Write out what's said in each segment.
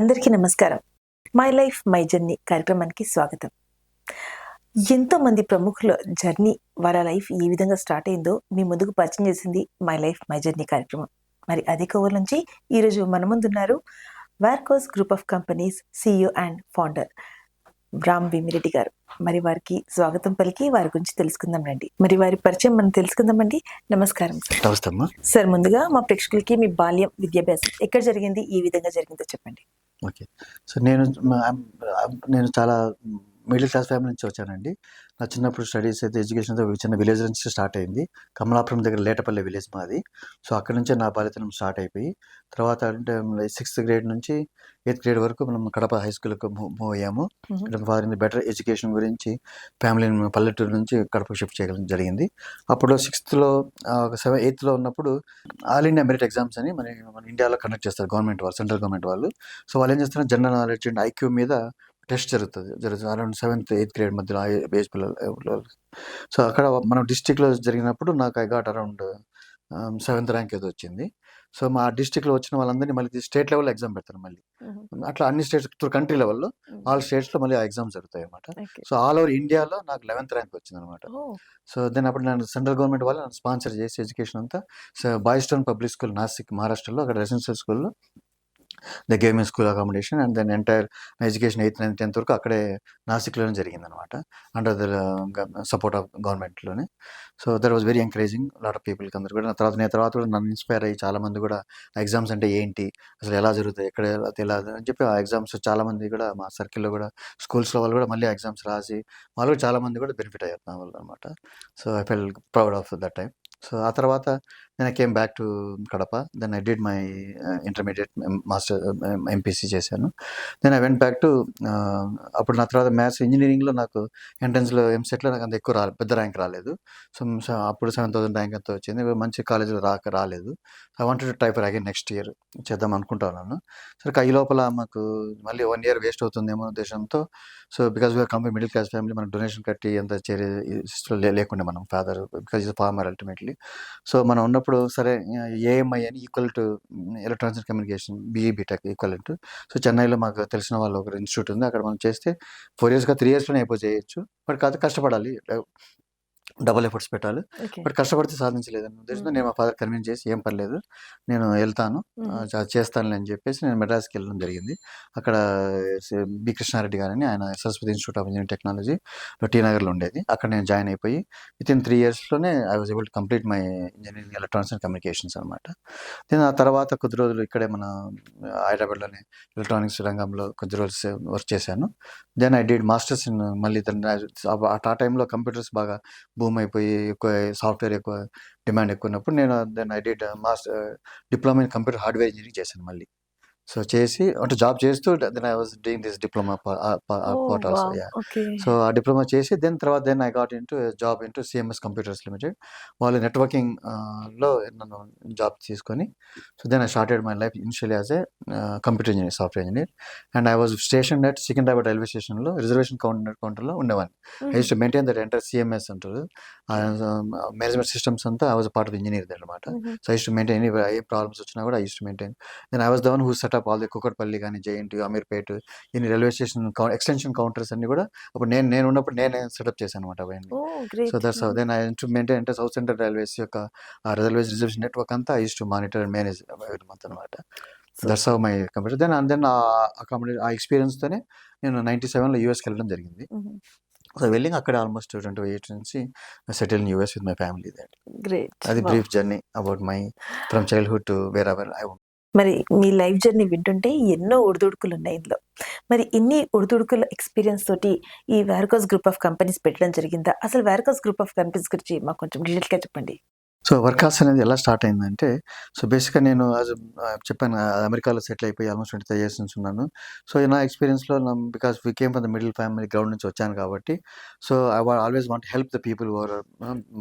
అందరికీ నమస్కారం. My life my journey కార్యక్రమానికి స్వాగతం. ఎంతోమంది ప్రముఖుల జర్నీ, వాళ్ళ లైఫ్ ఏ విధంగా స్టార్ట్ అయిందో మీ ముందుకు పరిచయం చేసింది మై లైఫ్ మై జర్నీ కార్యక్రమం. మరి అదే కోవల నుంచి ఈరోజు మన ముందున్నారు Varcas group of companies CEO and founder Ram Bheemireddy గారు. మరి వారికి స్వాగతం పలికి వారి గురించి తెలుసుకుందాం రండి. మరి వారి పరిచయం మనం తెలుసుకుందామండి. నమస్కారం సార్. నమస్తే అమ్మా. సార్, ముందుగా మా ప్రేక్షకులకి మీ బాల్యం, విద్యాభ్యాసం ఎక్కడ జరిగింది, ఏ విధంగా జరిగిందో చెప్పండి. ఓకే. సో నేను చాలా మిడిల్ క్లాస్ ఫ్యామిలీ నుంచి వచ్చానండి. నా చిన్నప్పుడు స్టడీస్ అయితే ఎడ్యుకేషన్ అయితే చిన్న విలేజ్ నుంచి స్టార్ట్ అయింది. కమలాపురం దగ్గర లేటపల్లి విలేజ్ మాది. సో అక్కడి నుంచే నా బాల్యతనం స్టార్ట్ అయిపోయి తర్వాత అంటే 6th గ్రేడ్ నుంచి 8th గ్రేడ్ వరకు మనం కడప హై స్కూల్కి మూవ్ అయ్యాము. వారిని బెటర్ ఎడ్యుకేషన్ గురించి ఫ్యామిలీని పల్లెటూరు నుంచి కడపకు షిఫ్ట్ చేయడం జరిగింది. అప్పుడు 6th ఒక 8th ఉన్నప్పుడు ఆల్ ఇండియా మెరిట్ ఎగ్జామ్స్ అని మన ఇండియాలో కండక్ట్ చేస్తారు గవర్నమెంట్ వాళ్ళు, సెంట్రల్ గవర్నమెంట్ వాళ్ళు. సో వాళ్ళు ఏం చేస్తున్నారు, జనరల్ నాలెడ్జ్ అండ్ ఐక్యూ మీద టెస్ట్ జరుగుతుంది అరౌండ్ 7th 8th గ్రేడ్ మధ్యలో ఏజ్ పిల్లలు. సో అక్కడ మనం డిస్టిక్లో జరిగినప్పుడు నాకు I got around 7th rank ఏదో వచ్చింది. సో మా డిస్టిక్లో వచ్చిన వాళ్ళందరినీ మళ్ళీ స్టేట్ లెవెల్లో ఎగ్జామ్ పెడతారు. మళ్ళీ అట్లా అన్ని స్టేట్స్ త్రూ కంట్రీ లెవెల్లో ఆల్ స్టేట్స్లో మళ్ళీ ఆ ఎగ్జామ్స్ జరుగుతాయి అనమాట. సో ఆల్ ఓవర్ ఇండియాలో నాకు 11th ర్యాంక్ వచ్చింది అనమాట. సో దెన్ అప్పుడు నేను సెంట్రల్ గవర్నమెంట్ వాళ్ళు నన్ను స్పాన్సర్ చేసి ఎడ్యుకేషన్ అంతా boys town public school Nashik మహారాష్ట్రలో, అక్కడ రెసిడెన్షియల్ స్కూల్లో they gave me school accommodation and then entire education 8th 9th 10th వరకు అక్కడే నాసిక్లోనే జరిగిందనమాట, అండర్ ద సపోర్ట్ ఆఫ్ గవర్నమెంట్లోనే. So that was very encouraging lot of పీపుల్కి అందరు కూడా. తర్వాత కూడా నన్ను ఇన్స్పైర్ అయ్యి చాలామంది కూడా ఎగ్జామ్స్ అంటే ఏంటి, అసలు ఎలా జరుగుతాయి, ఎక్కడ ఎలా అని చెప్పి ఆ ఎగ్జామ్స్ చాలామంది కూడా మా సర్కిల్లో కూడా స్కూల్స్లో వాళ్ళు కూడా మళ్ళీ ఎగ్జామ్స్ రాసి వాళ్ళు కూడా చాలామంది కూడా బెనిఫిట్ అయ్యారు నా వల్ల అనమాట. So I fell proud of that time. So ఆ తర్వాత నేను came back to Kadapa. Then I did my intermediate master MPC చేశాను. Then I went back to అప్పుడు నా తర్వాత మ్యాథ్స్ ఇంజనీరింగ్లో నాకు ఎంట్రన్స్లో ఎంసెట్లో నాకు అంత ఎక్కువ పెద్ద ర్యాంక్ రాలేదు. సో అప్పుడు 7,000 ర్యాంక్ అంతా వచ్చింది. మంచి కాలేజీలో రాలేదు. I wanted to try for again next year చేద్దాం అనుకుంటున్నాను. సరే ఈ లోపల మాకు మళ్ళీ 1 year వేస్ట్ అవుతుందేమో ఉద్దేశంతో, so because we are complete middle class family, మనకు డొనేషన్ కట్టి ఎంత చేరే లేకుండా మనం father because is farmer ultimately. So మనం ఉన్నప్పుడు సరే ఏఎంఐ అని equal to electronics and communication BTech equal to. So చెన్నైలో మాకు తెలిసిన వాళ్ళు ఒక ఇన్స్టిట్యూట్ ఉంది, అక్కడ మనం చేస్తే 4 years 3 yearsలోనే చేయొచ్చు. బట్ కాదు, కష్టపడాలి, డబుల్ ఎఫర్ట్స్ పెట్టాలి. బట్ కష్టపడితే సాధించలేదని ఉద్దేశంతో నేను మా ఫాదర్ కన్విన్స్ చేసి ఏం పర్లేదు నేను వెళ్తాను చేస్తానులే అని చెప్పేసి నేను మెడ్రాస్కి వెళ్ళడం జరిగింది. అక్కడ బి కృష్ణారెడ్డి గారని ఆయన సరస్వతి ఇన్స్టిట్యూట్ ఆఫ్ ఇంజనీరింగ్ టెక్నాలజీలో టీ నగర్లో ఉండేది. అక్కడ నేను జాయిన్ అయిపోయి వితిన్ 3 yearsలోనే I was able to complete my engineering electronics and communications అనమాట. నేను ఆ తర్వాత కొద్ది రోజులు ఇక్కడే మన హైదరాబాద్లోనే ఎలక్ట్రానిక్స్ రంగంలో కొద్ది రోజులు వర్క్ చేశాను. Then I did masters in మళ్ళీ ఆ టైంలో కంప్యూటర్స్ బాగా బూమ్ అయిపోయి ఎక్కువ సాఫ్ట్వేర్ ఎక్కువ డిమాండ్ ఎక్కువ ఉన్నప్పుడు నేను then I did diploma in computer hardware engineering చేశాను మళ్ళీ. సో చేసి అంటే జాబ్ చేస్తూ then I was doing this diploma part also. So ఆ డిప్లొమా చేసి then I got into job into CMS computers limited. వాళ్ళు నెట్వర్కింగ్ లో నన్ను జాబ్ తీసుకొని, so then I started my life initially as a computer engineer, software engineer. And I was station at Secunderabad railway స్టేషన్లో reservation కౌంటర్లో ఉండేవాడిని. I use to maintain that enter CMS అంటారు, management systems అంతా. I was part of engineer అనమాట. So I use to maintain ఏ problems వచ్చినా కూడా I use to maintain. Then I was the one who set up all the Kukatpally కానీ, JNT, Ameerpet, ఇన్ని railway station extension counters అన్ని కూడా అప్పుడు నేను ఉన్నప్పుడు నేనే సెటప్ చేశాను అనమాట అవన్నీ. So that's how then I to maintain అంటే సౌత్ సెంట్రల్ రైల్వేస్ యొక్క రిజర్వేషన్ నెట్వర్క్ అంతా I use to monitor and manage every month అనమాట. That's how my computer. Then ఆ ఎక్స్పీరియన్స్తోనే నేను 97లో యూఎస్కి వెళ్ళడం జరిగింది. సో వెళ్ళి అక్కడ ఆల్మోస్ట్ 20 years నుంచి settle in US with my family. అది brief journey about my from childhood to wherever I want. మరి మీ లైఫ్ జర్నీ వింటుంటే ఎన్నో ఒడిదుడుకులు ఉన్నాయి ఇందులో. మరి ఇన్ని ఒడిదుడుకుల ఎక్స్పీరియన్స్ తోటి ఈ వార్కోస్ గ్రూప్ ఆఫ్ కంపెనీస్ పెట్టడం జరిగిందా? అసలు వార్కోస్ గ్రూప్ ఆఫ్ కంపెనీస్ గురించి మాకు కొంచెం డీటెయిల్గా చెప్పండి. సో వర్కాస్ అనేది ఎలా స్టార్ట్ అయిందంటే, సో బేసిక్గా నేను చెప్పాను అమెరికాలో సెటిల్ అయిపోయి ఆల్మోస్ట్ 25 years నుంచి ఉన్నాను. సో నా ఎక్స్పీరియన్స్లో because we came from the middle family ground నుంచి వచ్చాను కాబట్టి, so I always want help the people over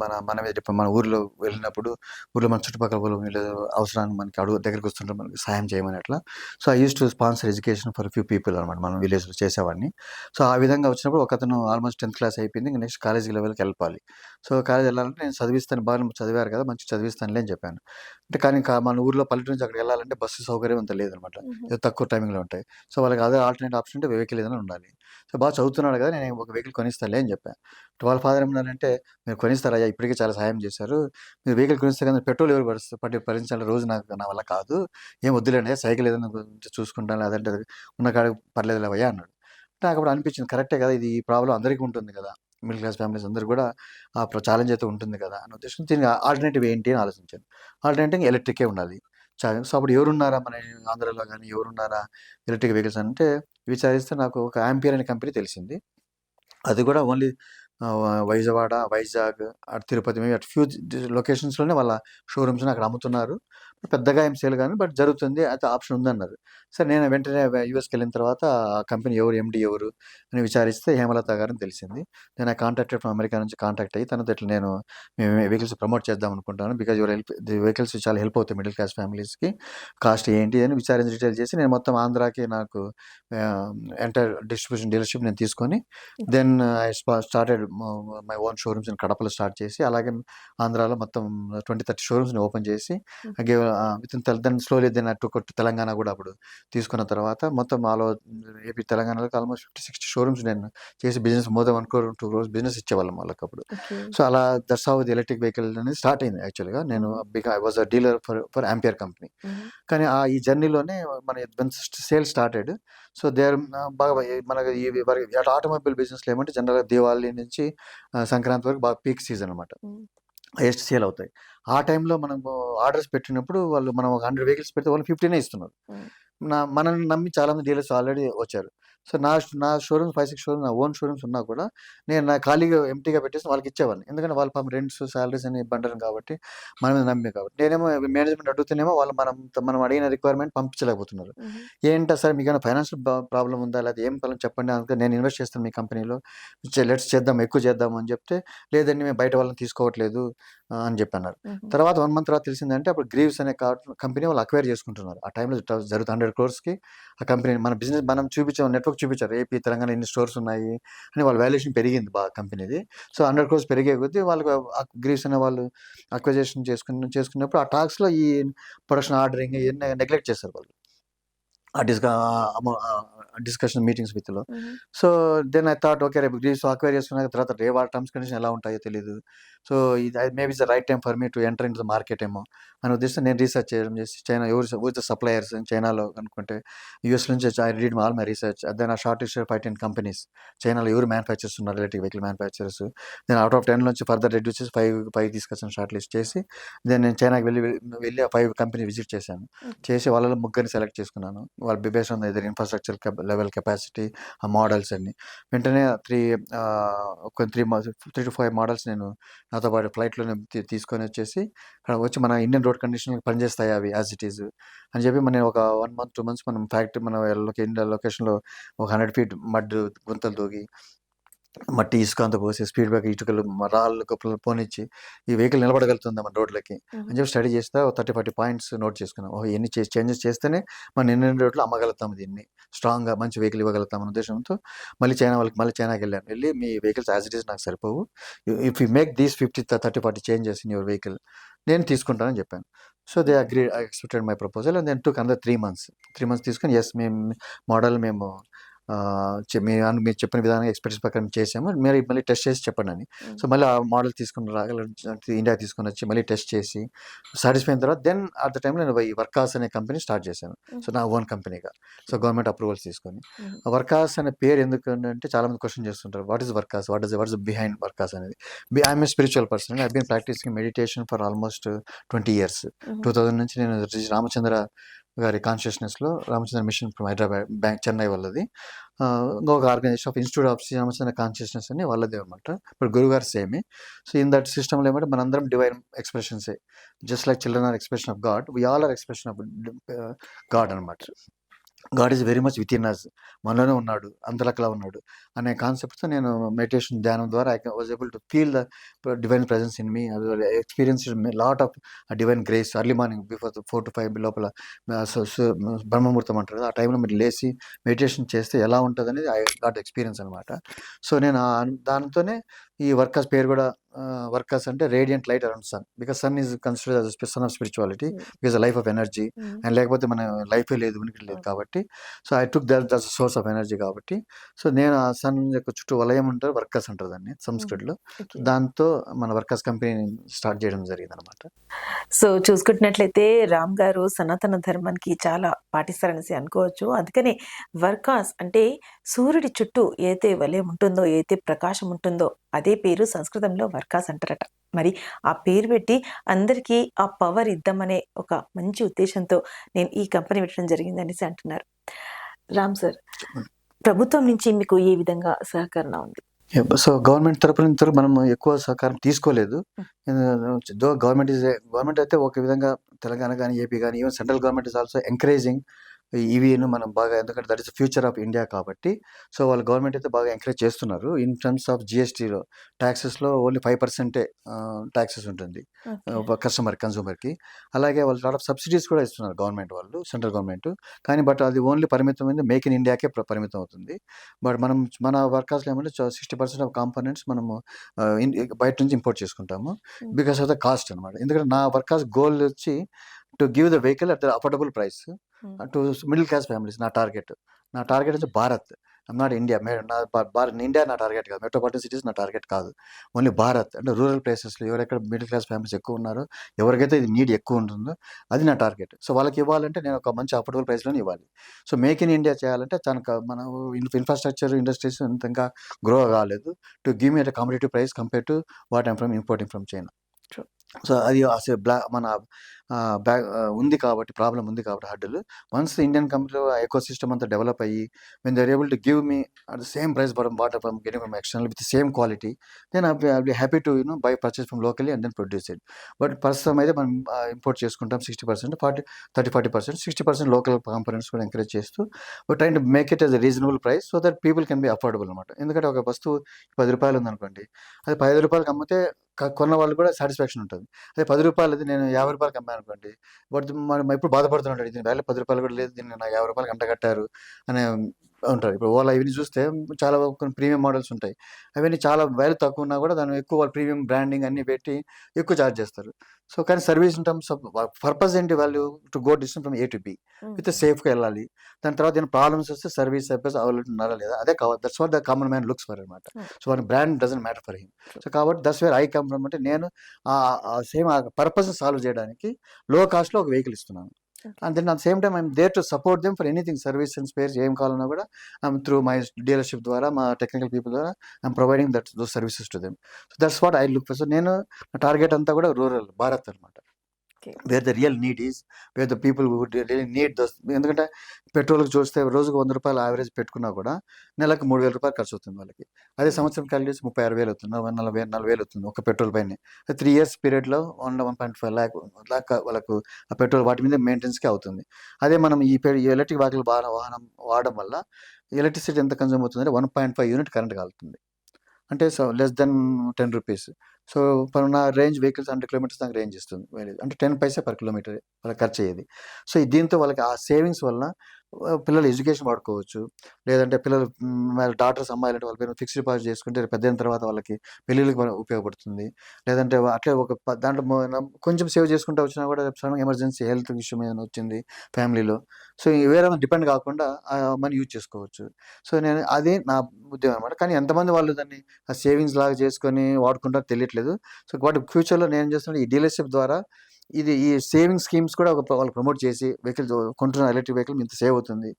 మన ఊర్లో వెళ్ళినప్పుడు ఊర్లో మన చుట్టుపక్కల వాళ్ళు అవసరాన్ని మనకి దగ్గరికి వస్తుంటే మనకి సాయం చేయమని అట్లా. So I use to sponsor education for few people అనమాట, మనం విలేజ్లో చేసేవాడిని. సో ఆ విధంగా వచ్చినప్పుడు ఒకతను ఆల్మోస్ట్ 10th class అయిపోయింది, ఇంకా నెక్స్ట్ కాలేజీ లెవెల్కి వెళ్ళాలి. సో కాలేజ్ వెళ్ళాలంటే నేను చదివిస్తాను, బాగా చదివారు కదా! మంచిగా చదివిస్తానులే అని చెప్పాను. అంటే కానీ మన ఊర్లో పల్లెటూరు నుంచి అక్కడికి వెళ్ళాలంటే బస్సు సౌకర్యం అంత లేదనమాట. హుహు. ఏదో తక్కువ టైమింగ్‌లో ఉంటాయి. సో, వాళ్ళకి అదే ఆల్టర్‌నేట్ ఆప్షన్ అంటే వెహికల్ ఏదైనా ఉండాలి. సో, బాగా చదువుతున్నాడు కదా! నేను ఒక వెహికల్ కొనిస్తానులే అని చెప్పా. వాళ్ళ ఫాదర్ ఏమన్నారంటే, "మీరు కొనిస్తారయ్యా ఇప్పటికే చాలా సహాయం చేశారు. మీరు వెహికల్ కొనిస్తే గాని పెట్రోల్ ఎవరు భరించాలి రోజు నా వల్ల కాదు. ఏం వద్దులేండి సైకిల్ ఏదైనా కొంచెం చూసుకుంటాను అదంటే ఉన్న కాడికి పర్లేదులేవయ్యా" అన్నాడు. నాకప్పుడు అనిపించింది కరెక్టే కదా! ఇది ఈ ప్రాబ్లమ్ అందరికీ ఉంటుంది కదా! మిడిల్ క్లాస్ ఫ్యామిలీస్ అందరూ కూడా ఆ ఛాలెంజ్ అయితే ఉంటుంది కదా! అనే ఉద్దేశంతో దీనికి ఆల్టర్‌నేటివ్ ఏంటి అని ఆలోచించాను. ఆల్టర్‌నేటివ్ ఎలక్ట్రికే ఉండాలి. సో, అప్పుడు ఎవరున్నారా మన ఆంధ్రాలో గాని ఎవరున్నారా ఎలక్ట్రిక్ వెహికల్స్ అంటే విచారిస్తే నాకు ఒక ఆంపియర్ అనే కంపెనీ తెలిసింది. అది కూడా ఓన్లీ వైజవాడ, వైజాగ్, అటు తిరుపతి మేబీ అటు ఫ్యూ లొకేషన్స్‌లోనే వాళ్ళ షోరూమ్స్‌ని అక్కడ అమ్ముతున్నారు. పెద్దగా ఏం సేల్ గాని బట్ జరుగుతుంది. అయితే ఆప్షన్ ఉందన్నారు. సరే నేను వెంటనే యూఎస్‌కెళ్ళిన తర్వాత ఆ కంపెనీ ఎవరు, ఎండీ ఎవరు అని విచారిస్తే హేమలత గారని తెలిసింది. Then I contacted from America నుంచి కాంటాక్ట్ అయ్యి తనతో ఇట్లా మేము వెహికల్స్ ప్రమోట్ చేద్దాం అనుకుంటాను. Because your help the vehicles చాలా హెల్ప్ అవుతాయి మిడిల్ క్లాస్ ఫ్యామిలీస్‌కి. కాస్ట్ ఏంటి అని విచారించి డీటెయిల్ చేసి నేను మొత్తం ఆంధ్రాకి నాకు ఆహ్, ఎంటైర్ డిస్ట్రిబ్యూషన్ డీలర్‌షిప్ నేను తీసుకొని then I started my own showrooms in కడపలో స్టార్ట్ చేసి, అలాగే ఆంధ్రాలో మొత్తం 20, 30 షోరూమ్స్‌ని ఓపెన్ చేసి, హుహు. Then slowly then I took Telangana కూడా అప్పుడు తీసుకున్న తర్వాత మొత్తం ఆల్ ఓవర్ ఏపీ, తెలంగాణలో ఆల్మోస్ట్ 50, 60 షోరూమ్స్ నేను చేసి business more than 1 crore, 2 crores business ఇచ్చేవాళ్ళం వాళ్ళకప్పుడు. ఓకే. సో, అలా that's how the electric vehicle అనేది స్టార్ట్ అయింది యాక్చువల్‌గా. నేను హుహు. I was a dealer for Ampere company. హుహు. కానీ ఈ జర్నీలోనే మన once sale started. So, they are బాగా మనకి ఆటోమొబైల్ బిజినెస్‌లో ఏమంటే జనరల్‌గా దీవాళి నుంచి సంక్రాంతి వరకు బాగా పీక్ సీజన్ అనమాట. హ్మ్. హైయెస్ట్ సేల్ అవుతాయి. ఆ టైంలో మనము ఆర్డర్స్ పెట్టినప్పుడు మనం ఒక 100 వెహికల్స్ పెడితే వాళ్ళు 15 ఇస్తున్నారు. హ్మ్. మనల్ని నమ్మి చాలామంది డీలర్స్ ఆల్రెడీ వచ్చారు. సో, నా షోరూమ్స్ 5, 6 షోరూమ్స్ నా ఓన్ షోరూమ్స్ ఉన్నా కూడా నేను నా ఖాళీగా ఎంప్టీగా పెట్టేసి వాళ్ళకిచ్చేవాడిని. ఎందుకంటే వాళ్ళు పాపం రెంట్స్, సాలరీస్ అని ఇబ్బందులు కాబట్టి మన మీద నమ్మే కాబట్టి. నేనేమో మేనేజ్మెంట్ అడుగుతేనేమో వాళ్ళు మనం అడిగిన రిక్వైర్మెంట్ పంపించలేకపోతున్నారు. హుహు. ఏంటా సార్ మీకేమైనా ఫైనాన్షియల్ ప్రాబ్లమ్ ఉందా? లేకపోతే ఏం ప్రాబ్లమ్ చెప్పండి. అందుకని నేను ఇన్వెస్ట్ చేస్తాను మీ కంపెనీలో. లెట్స్ చేద్దాం, ఎక్కువ చేద్దాం అని చెప్తే, లేదండి మేము బయట వాళ్ళని తీసుకోవట్లేదు అని చెప్పన్నారు. హుహు. తర్వాత 1 మంత్ తర్వాత తెలిసిందంటే అప్పుడు గ్రీవ్స్ అనే కంపెనీ వాళ్ళు అక్వైర్ చేసుకుంటున్నారు. ఆ టైంలో జరుగుతుంది 100 క్రోర్స్‌కి ఆ కంపెనీ మన బిజినెస్ మనం చూపించాం నెట్వర్క్ చూపించారు. ఏపీ, తెలంగాణ ఇన్ని స్టోర్స్ ఉన్నాయి అని వాళ్ళ వాల్యుయేషన్ పెరిగింది బాగా కంపెనీది. సో, 100 క్రోర్స్ పెరిగే కొద్దీ వాళ్ళకి గ్రీవ్స్ అనే వాళ్ళు అక్విజిషన్ చేసుకున్నప్పుడు ఆ టాక్స్‌లో ఈ ప్రొడక్షన్ ఆర్డరింగ్ ఇయన్నీ నెగ్లెక్ట్ చేశారు వాళ్ళు. ఆ డిస్క అమో డిస్కషన్ మీటింగ్స్ విత్‌లో. హుహు. So, then I thought okay. రేపు గ్రీవ్స్ అక్వైర్ చేసుకున్న తర్వాత వాళ్ళ టర్మ్స్ కండిషన్ ఎలా ఉంటాయో తెలీదు. సో, ఇది maybe it's the right time for me to enter into the market ఏమో అనే ఉద్దేశంతో నేను రీసెర్చ్ చేయడం చేసి China who is the suppliers చైనాలో కనుక్కుంటే యూఎస్ నుంచి I read all my research. Then I shortlisted 5, 10 companies చైనాలో ఎవరు మ్యానుఫ్యాక్చర్స్ ఉన్నారు electric vehicle manufacturers. Then out of 10 నుంచి ఫర్దర్ రెడ్యూస్ చేసి 5 తీసుకొచ్చాను షార్ట్ లిస్ట్ చేసి. దెన్ నేను చైనాకి వెళ్ళి ఆ 5 కంపెనీ విజిట్ చేశాను. హ్మ్. చేసి వాళ్ళలో ముగ్గురిని సెలెక్ట్ చేసుకున్నాను. వాళ్ళు based on their infrastructure level capacity, ఆ మోడల్స్ అన్నీ. వెంటనే ఒక 3-5 మోడల్స్ నేను నాతో పాటు ఫ్లైట్‌లోనే తీసుకొనొచ్చేసి, అక్కడ వచ్చి మన ఇండియన్ రోడ్ కండిషన్‌కి పనిచేస్తాయా అవి యాజ్ ఇట్ ఈజ్ అని చెప్పి నేను ఒక 1 మంత్, 2 మంత్స్ మనం ఫ్యాక్టరీ మన ఇండియా లొకేషన్‌లో ఒక 100 ఫీట్ గుంతలు తవ్వి మట్టి, ఇసుక అంతా పోసి స్పీడ్ బ్రేకర్ ఇటుకలు, రాళ్ళు, గొప్పలు పోనిచ్చి, ఈ వెహికల్ నిలబడగలుగుతుందా మన రోడ్లకి హుహు. అని చెప్పి స్టడీ చేస్తా 30, 40 పాయింట్స్ నోట్ చేసుకున్నాం. ఓహో! ఇయన్నీ చేంజెస్ చేస్తేనే మనం ఇండియన్ రోడ్‌లో అమ్మగలుగుతాం దీన్ని. స్ట్రాంగ్‌గా మంచి వెహికల్ ఇవ్వగలుగుతాం అనే ఉద్దేశంతో మళ్ళీ చైనాకెళ్ళాను. వెళ్ళి మీ వెహికల్స్ యాస్ ఇట్ ఈజ్ నాకు సరిపోవు. If you make these 30, 40 changes in your vehicle నేను తీసుకుంటానని చెప్పాను. So, they agreed. I accepted my proposal and then took another 3 months. 3 months తీసుకొని మోడల్ మేము మీరు చెప్పిన విధానంగా ఎక్స్‌పెక్టేషన్ ప్రకారం చేసాము. మీరు మళ్ళీ టెస్ట్ చేసి చెప్పండని. హ్మ్. సో, మళ్ళీ ఆ మోడల్ తీసుకొని ఇండియాకి తీసుకొనొచ్చి మళ్ళీ టెస్ట్ చేసి సాటిస్ఫై అయిన తర్వాత దెన్ అట్ ద టైమ్‌లో నేను ఈ వర్కాస్ అనే కంపెనీ స్టార్ట్ చేశాను. సో, హుహు. నా ఓన్ కంపెనీగా. సో, గవర్నమెంట్ అప్రూవల్స్ తీసుకొని. హుహు. వర్కాస్ అనే పేరు ఎందుకంటే చాలామంది క్వెషన్ చేస్తుంటారు. What is Varcas? What is behind Varcas అనేది? I am a spiritual person. I have been practising meditation for almost 20 years. హుహు. 2000 నుంచి నేను రామచంద్ర గారి కాన్షియస్‌నెస్‌లో రామచంద్ర మిషన్ ఫ్రమ్ హైదరాబాద్ చెన్నై వాళ్ళది. ఇంకొక organisation of institute of Shri Ramachandra consciousness అని వాళ్ళదే అనమాట. ఇప్పుడు గురువుగారు సేమే. సో, ఇన్ దట్ సిస్టమ్‌లో ఏమంటే మనందరం డివైన్ ఎక్స్‌ప్రెషన్సే. Just like children are expression of God. We all are expression of God అనమాట. God is very much within us. మనలోనే ఉన్నాడు. అందరిలా ఉన్నాడు అనే కాన్సెప్ట్‌తో నేను మెడిటేషన్ ధ్యానం ద్వారా I was able to feel the divine presence in me. Experienced lot of divine grace early morning before 4-5 లోపల ఆహ్, సో సో బ్రహ్మముహూర్తం అంటారు కదా! ఆ టైంలో మీరు లేసి మెడిటేషన్ చేస్తే ఎలా ఉంటదనేది ఐ గాట్ ఎక్స్‌పీరియన్స్ అనమాట. సో, నేను దాంతోనే ఈ వర్కర్స్ పేరు కూడా వర్కర్స్ అంటే radiant light around sun, because sun is consider sun of spirituality, because life of energy. And లేకపోతే మన లైఫే లేదు, ఉనికి లేదు కాబట్టి, so I took that source of energy కాబట్టి, సో నేను ఆ సన్ యొక్క చుట్టూ వలయం ఉంటారు, వర్కర్స్ అంటారు దాన్ని సంస్కృతిలో. దాంతో మన వర్కర్స్ కంపెనీ స్టార్ట్ చేయడం జరిగింది అనమాట. సో చూసుకుంటున్నట్లయితే రామ్ గారు సనాతన ధర్మానికి చాలా పాటిస్తారనేసి అనుకోవచ్చు. అందుకనే వర్కాస్ అంటే సూర్యుడి చుట్టూ ఏదైతే వలయం ఉంటుందో, ఏదైతే ప్రకాశం ఉంటుందో అదే పేరు సంస్కృతంలో వర్కాస్ అంటారట. మరి ఆ పేరు పెట్టి అందరికీ ఆ పవర్ ఇద్దామనే ఒక మంచి ఉద్దేశంతో నేను ఈ కంపెనీ పెట్టడం జరిగిందనేసి అంటున్నారు. రామ్ సార్, ప్రభుత్వం నుంచి మీకు ఏ విధంగా సహకరణ ఉంది? సో గవర్నమెంట్ తరపున మనం ఎక్కువ సహకారం తీసుకోలేదు. దో గవర్నమెంట్ అయితే ఒక విధంగా తెలంగాణ కానీ, ఏపీ కానీ, even central government is also encouraging ఈవీను మనం బాగా, ఎందుకంటే that is the future of India కాబట్టి. సో వాళ్ళ గవర్నమెంట్ అయితే బాగా ఎంకరేజ్ చేస్తున్నారు. ఇన్ టర్మ్స్ ఆఫ్ జిఎస్టీలో ట్యాక్సెస్లో ఓన్లీ 5% ట్యాక్సెస్ ఉంటుంది కన్సూమర్కి. అలాగే వాళ్ళు లాట్ ఆఫ్ సబ్సిడీస్ కూడా ఇస్తున్నారు గవర్నమెంట్ వాళ్ళు, సెంట్రల్ గవర్నమెంట్. కానీ బట్ అది ఓన్లీ పరిమితమైంది మేక్ ఇన్ ఇండియాకే పరిమితం అవుతుంది. బట్ మన వర్కర్స్లో ఏమంటే 60% ఆఫ్ కాంపోనెంట్స్ మనము బయట నుంచి ఇంపోర్ట్ చేసుకుంటాము, బికాస్ ఆఫ్ ద కాస్ట్ అనమాట. ఎందుకంటే నా వర్కర్స్ గోల్ వచ్చి to give the vehicle at the affordable price to middle class families. నా టార్గెట్ వచ్చి Bharat, I'm not India. India నా టార్గెట్ కాదు, మెట్రోపాలిటన్ సిటీస్ నా టార్గెట్ కాదు, ఓన్లీ భారత్. అంటే రూరల్ ప్లేసెస్లో ఎవరెక్కడ మిడిల్ క్లాస్ ఫ్యామిలీస్ ఎక్కువ ఉన్నారో, ఎవరికైతే ఇది నీడ్ ఎక్కువ ఉంటుందో అది నా టార్గెట్. సో వాళ్ళకి ఇవ్వాలంటే నేను ఒక మంచి అఫోర్డబుల్ ప్రైస్లోనే ఇవ్వాలి. సో మేక్ ఇన్ ఇండియా చేయాలంటే తనకు మన ఇన్ఫ్రాస్ట్రక్చర్ ఇండస్ట్రీస్ ఇంకా గ్రో కాలేదు. To give me at competitive price compare to what I'm from importing from China. So అది మన ఉంది కాబట్టి, ప్రాబ్లం ఉంది కాబట్టి హడ్డులు. వన్స్ ఇండియన్ కంపెనీలో ఎకో సిస్టమ్ అంతా డెవలప్ అయ్యి, when they are able to give me at the same price from what I'm getting from external with same quality, then I be happy to buy purchase from locally and then produce it. But ప్రస్తుతం అయితే మనం import చేసుకుంటాం 60%, 40% 60% local components కూడా encourage చేస్తూ train to make it as a reasonable price so that people can be affordable అనమాట. ఎందుకంటే ఒక వస్తువు ₹10 ఉందనుకోండి, అది ₹15 అమ్మితే కొన్న వాళ్ళు కూడా సాటిస్ఫాక్షన్ ఉంటుంది. అదే ₹10 అది నేను ₹50 అమ్మాను అనుకోండి, బట్ మనం ఎప్పుడు బాధపడుతుంటాడు, దీని వాల్యూ ₹10 కూడా లేదు, దీన్ని నాకు ₹50 అంటగట్టారు అనే ఉంటారు. ఇప్పుడు ఓలా ఇవన్నీ చూస్తే చాలా కొన్ని ప్రీమియం మోడల్స్ ఉంటాయి, అవన్నీ చాలా వాల్యూ తక్కువ ఉన్నా కూడా దాన్ని ఎక్కువ వాళ్ళు ప్రీమియం బ్రాండింగ్ అన్నీ పెట్టి ఎక్కువ ఛార్జ్ చేస్తారు. సో కానీ service in terms of purpose ఏంటి, value to go distance from A to B with సేఫ్గా వెళ్ళాలి. దాని తర్వాత ఏమైనా ప్రాబ్లమ్స్ వస్తే సర్వీస్ అవైలబుల్ ఉన్నారా లేదా, అదే కావాలి. That's what the common man looks for అనమాట. సో మన brand doesn't matter for him. So కాబట్టి that's where I come from. అంటే నేను సేమ్ ఆ పర్పస్ సాల్వ్ చేయడానికి లో కాస్ట్లో ఒక వెహికల్ ఇస్తున్నాను. And then at same time I'm there to support them for anything, service and spares ఏం కావాలన్నా కూడా ఐఎమ్ త్రూ మై డీలర్షిప్ ద్వారా, మా టెక్నికల్ పీపుల్ ద్వారా I'm providing those services to them. So that's what I look for. So నేను నా target అంతా కూడా రూరల్ భారత్ అనమాట, where the real need is, where the people would really need those. ఎందుకంటే పెట్రోల్కి చూస్తే రోజుకు ₹100 యావరేజ్ పెట్టుకున్నా కూడా నెలకు ₹3,000 ఖర్చు అవుతుంది వాళ్ళకి. అదే సంవత్సరం క్యాలిక్యులేట్ 30,000-60,000 అవుతుంది, 40,000 అవుతుంది ఒక పెట్రోల్ పైన. 3 years పీరియడ్లో 1.5 lakh వాళ్ళకు ఆ పెట్రోల్ వాటి మీద మెయింటెనెన్స్కి అవుతుంది. అదే మనం ఈ ఎలక్ట్రిక్ వాహనం వాడడం వల్ల ఎలక్ట్రిసిటీ ఎంత కన్జ్యూమ్ అవుతుంది అంటే 1.5 యూనిట్ కరెంట్ కాలుతుంది. అంటే సో లెస్ దెన్ ₹10. సో నా రేంజ్ వెహికల్స్ 100 kilometers దాకా రేంజ్ ఇస్తుంది, అంటే 10 పైసే పర్ కిలోమీటర్ వాళ్ళకి ఖర్చు అయ్యేది. సో దీంతో వాళ్ళకి ఆ సేవింగ్స్ వల్ల పిల్లలు ఎడ్యుకేషన్ వాడుకోవచ్చు, లేదంటే పిల్లలు డాటర్స్ అమ్మాయిలు అంటే వాళ్ళ పేరు ఫిక్స్డ్ డిపాజిట్ చేసుకుంటే పెద్దయిన తర్వాత వాళ్ళకి పెళ్ళిళ్ళకి ఉపయోగపడుతుంది. లేదంటే అట్లే ఒక దాంట్లో కొంచెం సేవ్ చేసుకుంటూ వచ్చినా కూడా సడన్ ఎమర్జెన్సీ హెల్త్ విషయం ఏదైనా వచ్చింది ఫ్యామిలీలో, సో వేరే డిపెండ్ కాకుండా మనీ యూజ్ చేసుకోవచ్చు. సో నేను అదే నా ఉద్యోగం అనమాట. కానీ ఎంతమంది వాళ్ళు దాన్ని ఆ సేవింగ్స్ లాగా చేసుకొని వాడుకుంటారో తెలియట్లేదు. సో వాటి ఫ్యూచర్లో నేను ఏం చేస్తున్నాను, ఈ డీలర్షిప్ ద్వారా ఈ సేవింగ్ స్కీమ్స్ కూడా వాళ్ళు ప్రమోట్ చేసి, వెహికల్ కొంటున్న ఎలక్ట్రిక్ వెహికల్ ఇంత సేవ్ అవుతుంది,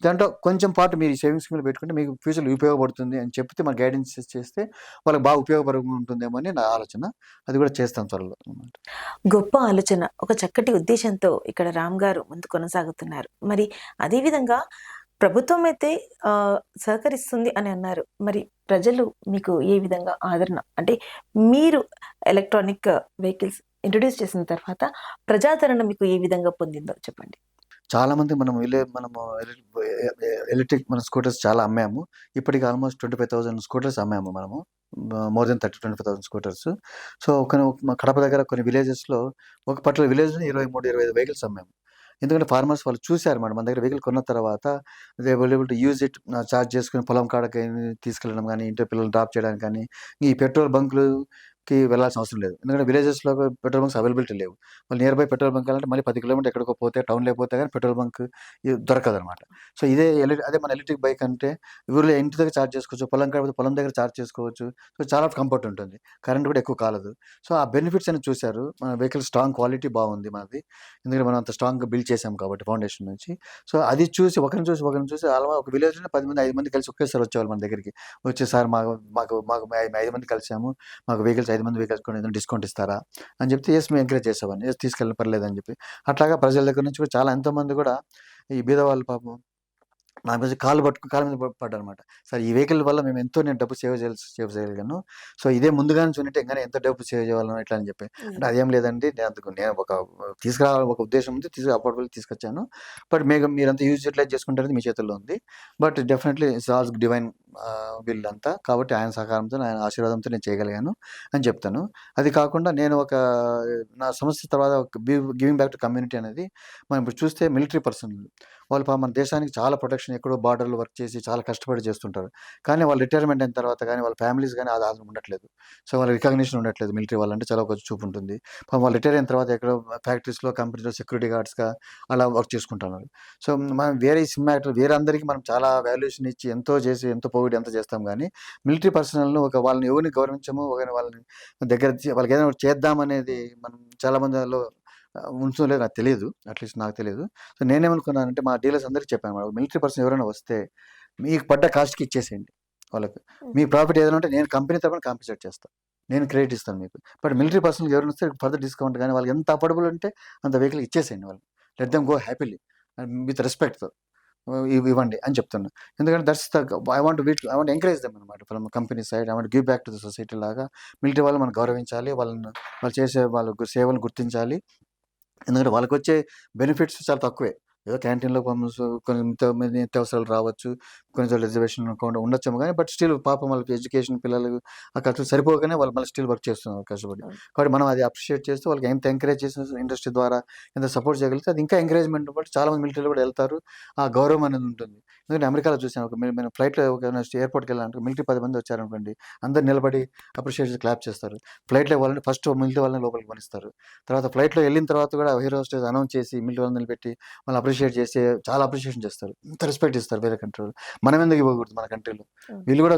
దాంట్లో కొంచెం పాటు మీరు ఈ సేవింగ్ స్కీమ్లో పెట్టుకుంటే మీకు ఫ్యూచర్లో ఉపయోగపడుతుంది అని చెప్తే మన గైడెన్స్ చేస్తే వాళ్ళకి బాగా ఉపయోగపరంగా ఉంటుందేమో అని నా ఆలోచన. అది కూడా చేస్తాం త్వరలో అనమాట. గొప్ప ఆలోచన, ఒక చక్కటి ఉద్దేశంతో ఇక్కడ రామ్ గారు ముందు కొనసాగుతున్నారు. మరి అదేవిధంగా ప్రభుత్వం అయితే సహకరిస్తుంది అని అన్నారు. మరి ప్రజలు మీకు ఏ విధంగా ఆదరణ, అంటే మీరు ఎలక్ట్రానిక్ వెహికల్స్ ఇంట్రొడ్యూస్ చేసిన తర్వాత ప్రజాదరణ మీకు ఏ విధంగా పొందిందో చెప్పండి. చాలామంది మనము ఎలక్ట్రిక్ మన స్కూటర్స్ చాలా అమ్మాము. ఇప్పటికి ఆల్మోస్ట్ 25,000 స్కూటర్స్ అమ్మాము మనము. More than 25,000 scooters. So Kadapa దగ్గర కొన్ని విలేజెస్లో, ఒక పర్టికులర్ విలేజ్లో 23-25 వెహికల్స్ అమ్మాము. ఎందుకంటే ఫార్మర్స్ వాళ్ళు చూసారన్నమాట. మన దగ్గర వెహికల్ కొన్న తర్వాత they will able to use it charge చేసుకొని పొలం కాడకి తీసుకెళ్ళడం గానీ, ఇంట్లో పిల్లల్ని డ్రాప్ చేయడానికి కానీ, ఈ పెట్రోల్ బంకులుకి వెళ్ళాల్సిన అవసరం లేదు. ఎందుకంటే విలేజెస్‌లో పెట్రోల్ బంక్స్ అవైలబిలిటీ లేవు. వాళ్ళు నియర్ బై పెట్రోల్ బంక్ వెళ్ళాలంటే మళ్ళీ 10 కిలోమీటర్లు ఎక్కడికో పోతే టౌన్‌లోకి పోతే గానీ పెట్రోల్ బంక్ దొరకదనమాట. సో, అదే మన ఎలక్ట్రిక్ బైక్ అంటే ఊర్లో ఇంటి దగ్గర చార్జ్ చేసుకోవచ్చు. పొలం కాడ పోతే పొలం దగ్గర చార్జ్ చేసుకోవచ్చు. సో, చాలా కంఫర్ట్ ఉంటుంది. కరెంట్ కూడా ఎక్కువ కాలదు. సో, ఆ బెనిఫిట్స్ అన్ని చూసారు. మన వెహికల్ స్ట్రాంగ్ క్వాలిటీ బాగుంది మనది. ఎందుకంటే మనం అంత స్ట్రాంగ్‌గా బిల్డ్ చేసాం కాబట్టి ఫౌండేషన్ నుంచి. సో, అది చూసి ఒకరిని చూసి అలా ఒక విలేజ్‌లోనే 10 మంది, 5 మంది కలిసి ఒకేసారి వచ్చేవాళ్ళు మన దగ్గరికి. వచ్చి సార్ మాకు మాకు మాకు మేము 5 మంది కలిసాము. మాకు వెహికల్స్ 5 మంది వెహికల్స్ కొని ఏదైనా డిస్కౌంట్ ఇస్తారా? అని చెప్తే యెస్ మేము ఎంకరేజ్ చేసేవాడిని. యెస్ తీసుకెళ్ళండి పర్లేదని చెప్పి. అట్లాగా ప్రజల దగ్గర నుంచి కూడా చాలా ఎంతోమంది కూడా ఈ బీదవాళ్ళు పాపం నా మీద కాళ్ళ మీద పడ్డారనమాట. సార్ ఈ వెహికల్ వల్ల నేను డబ్బు సేవ్ చేయగలిగాను. సో, ఇదే ముందుగా నుంచి ఉండింటే ఇంగానే ఎంత డబ్బు సేవ్ చేయగలను ఇట్లా అని చెప్పి. అంటే అదేం లేదండి. నేను ఒక ఉద్దేశం ఉంది. అఫోర్డబుల్ తీసుకొచ్చాను. బట్ మీరంతా యూటిలైజ్ చేసుకుంటారనేది మీ చేతుల్లో ఉంది. But definitely it's all's divine will అంతా. కాబట్టి ఆయన సహకారంతో, ఆయన ఆశీర్వాదంతో నేను చేయగలిగాను అని చెప్తాను. అది కాకుండా నేను నా సంస్థ తర్వాత ఒక గివింగ్ బ్యాక్ టు కమ్యూనిటీ అనేది మనం ఇప్పుడు చూస్తే మిలిటరీ పర్సన్‌లు వాళ్ళు మన దేశానికి చాలా ప్రొటెక్షన్ ఎక్కడో బార్డర్‌లో వర్క్ చేసి చాలా కష్టపడి చేస్తుంటారు. కానీ వాళ్ళు రిటైర్మెంట్ అయిన తర్వాత గానీ, వాళ్ళ ఫ్యామిలీస్ గానీ అది ఉండట్లేదు. సో, వాళ్ళ రికగ్నిషన్ ఉండట్లేదు. మిలిటరీ వాళ్ళంటే చాలా కొంచెం చూపు ఉంటుంది. పాపం వాళ్ళు రిటైర్ అయిన తర్వాత ఎక్కడో ఫ్యాక్టరీస్‌లో, కంపెనీలో సెక్యూరిటీ గార్డ్స్‌గా అలా వర్క్ చేసుకుంటున్నారు. సో, మనం వేరే అందరికి మనం చాలా వాల్యుయేషన్ ఇచ్చి ఎంతో చేసి, ఎంతో పొగిడి ఎంతో చేస్తాం గానీ, మిలిటరీ పర్సనల్‌ని వాళ్ళని ఎవరిని గౌరవించము. వాళ్ళని వాళ్ళకి ఏదైనా ఒకటి చేద్దామనేది మనం చాలా మందిలో ఉంచో లేదో నాకు తెలీదు. అట్‌లీస్ట్ నాకు తెలీదు. సో, నేనేమనుకున్నానంటే మా డీలర్స్ అందరికి చెప్పానన్నమాట. మిలిటరీ పర్సన్ ఎవరైనా వస్తే మీకు పడ్డ కాస్ట్‌కి ఇచ్చేసేయండి వాళ్ళకి. మీ ప్రాఫిట్ ఏదైనా ఉంటే నేను కంపెనీ తరపున కాంపెన్సేట్ చేస్తా. నేను క్రెడిట్ ఇస్తాను మీకు. బట్ మిలిటరీ పర్సన్‌కి ఎవరైనా వస్తే ఫర్దర్ డిస్కౌంట్ గాని వాళ్ళకి ఎంత అఫోర్డబుల్ ఉంటే అంత వెహికల్ ఇచ్చేసేయండి వాళ్ళకి. Let them go happily and with రెస్పెక్ట్‌తో ఇవ్వండి అని చెప్తున్నా. ఎందుకంటే ఐ వాంట్ ఎంకరేజ్ దెమ్ అన్నమాట. From company side I want give back to the society లాగా మిలిటరీ వాళ్ళని మనం గౌరవించాలి. వాళ్ళు చేసే సేవలను గుర్తించాలి. ఎందుకంటే వాళ్ళకొచ్చే బెనిఫిట్స్ చాలా తక్కువే. ఏదో క్యాంటీన్‌లో కొన్ని నిత్యావసరాలు రావచ్చు. కొన్ని చోట్ల రిజర్వేషన్ అకౌంట్ ఉండొచ్చేమో గానీ, బట్ స్టిల్ పాపం వాళ్ళకి ఎడ్యుకేషన్ పిల్లలు ఆ ఖర్చులు సరిపోకనే వాళ్ళు మళ్ళీ స్టిల్ వర్క్ చేస్తున్నారు కష్టపడి. కాబట్టి మనం అది అప్రిషియేట్ చేస్తూ వాళ్ళకి ఎంత ఎంకరేజ్ చేసిన ఇండస్ట్రీ ద్వారా ఎంత సపోర్ట్ చేయగలిగితే అది ఇంకా ఎంకరేజ్‌మెంట్ బట్టి చాలామంది మిలిటరీలో కూడా ఎళ్తారు. ఆ గౌరవం అనేది ఉంటుంది. ఎందుకంటే అమెరికాలో చూసాను నేను ఫ్లైట్‌లో ఎయిర్‌పోర్ట్‌కెళ్ళాలనుకో మిలిటరీ 10 మంది వచ్చారనుకోండి, అందరూ నిలబడి అప్రిషియేట్ చేసి క్లాప్ చేస్తారు. ఫ్లైట్‌లో వాళ్ళని ఫస్ట్ మిలిటరీ వాళ్ళని లోపలికి పోనిస్తారు. తర్వాత ఫ్లైట్‌లో ఎళ్ళిన తర్వాత కూడా ఎయిర్ హోస్టెస్ అనౌన్స్ చేసి మిలిటరీ వాళ్ళని నిలబెట్టి వాళ్ళని అప్రిషియేట్ చేసి చాలా అప్రిషియేషన్ చేస్తారు. ఇంత రెస్పెక్ట్ ఇస్తారు వేరే కంట్రీలో. మనం ఎందుకు ఇవ్వకూడదు మన కంట్రీలో? వీళ్ళు కూడా